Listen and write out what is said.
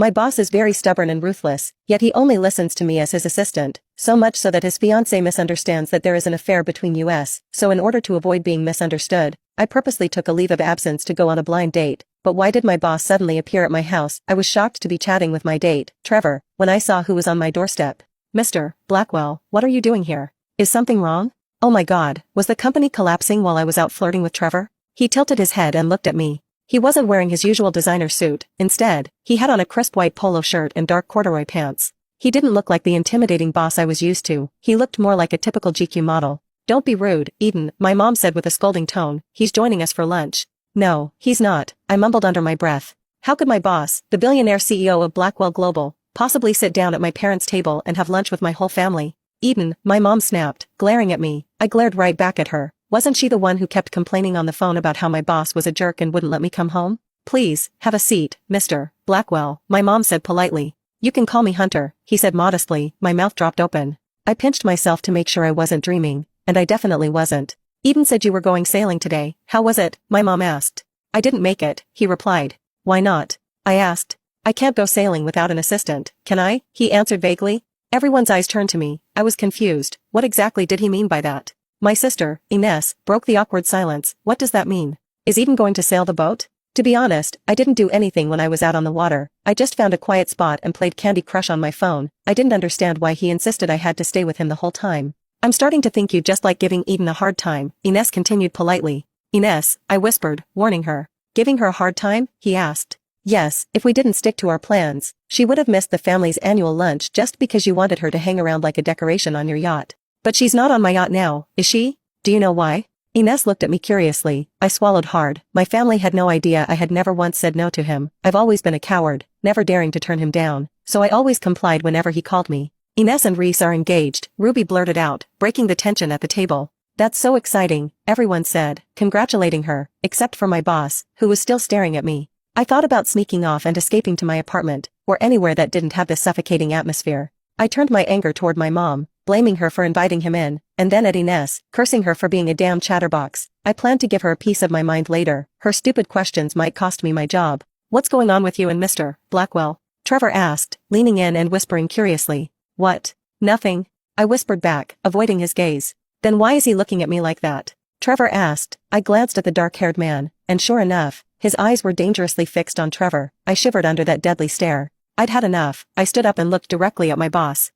My boss is very stubborn and ruthless, yet he only listens to me as his assistant, so much so that his fiancée misunderstands that there is an affair between us, so in order to avoid being misunderstood, I purposely took a leave of absence to go on a blind date. But why did my boss suddenly appear at my house? I was shocked to be chatting with my date, Trevor, when I saw who was on my doorstep. Mr. Blackwell, what are you doing here? Is something wrong? Oh my god, was the company collapsing while I was out flirting with Trevor? He tilted his head and looked at me. He wasn't wearing his usual designer suit, instead, he had on a crisp white polo shirt and dark corduroy pants. He didn't look like the intimidating boss I was used to, he looked more like a typical GQ model. Don't be rude, Eden, my mom said with a scolding tone, he's joining us for lunch. No, he's not, I mumbled under my breath. How could my boss, the billionaire CEO of Blackwell Global, possibly sit down at my parents' table and have lunch with my whole family? Eden, my mom snapped, glaring at me. I glared right back at her. Wasn't she the one who kept complaining on the phone about how my boss was a jerk and wouldn't let me come home? Please, have a seat, Mr. Blackwell, my mom said politely. You can call me Hunter, he said modestly, my mouth dropped open. I pinched myself to make sure I wasn't dreaming, and I definitely wasn't. Eden said you were going sailing today, how was it? My mom asked. I didn't make it, he replied. Why not? I asked. I can't go sailing without an assistant, can I? He answered vaguely. Everyone's eyes turned to me, I was confused, what exactly did he mean by that? My sister, Ines, broke the awkward silence. What does that mean? Is Eden going to sail the boat? To be honest, I didn't do anything when I was out on the water. I just found a quiet spot and played Candy Crush on my phone. I didn't understand why he insisted I had to stay with him the whole time. I'm starting to think you just like giving Eden a hard time, Ines continued politely. Ines, I whispered, warning her. Giving her a hard time? He asked. Yes, if we didn't stick to our plans, she would have missed the family's annual lunch just because you wanted her to hang around like a decoration on your yacht. But she's not on my yacht now, is she? Do you know why? Ines looked at me curiously. I swallowed hard. My family had no idea I had never once said no to him. I've always been a coward, never daring to turn him down, so I always complied whenever he called me. Ines and Reese are engaged, Ruby blurted out, breaking the tension at the table. That's so exciting, everyone said, congratulating her, except for my boss, who was still staring at me. I thought about sneaking off and escaping to my apartment, or anywhere that didn't have this suffocating atmosphere. I turned my anger toward my mom, blaming her for inviting him in, and then at Ines, cursing her for being a damn chatterbox. I planned to give her a piece of my mind later. Her stupid questions might cost me my job. What's going on with you and Mr. Blackwell? Trevor asked, leaning in and whispering curiously. What? Nothing. I whispered back, avoiding his gaze. Then why is he looking at me like that? Trevor asked. I glanced at the dark-haired man, and sure enough, his eyes were dangerously fixed on Trevor. I shivered under that deadly stare. I'd had enough. I stood up and looked directly at my boss.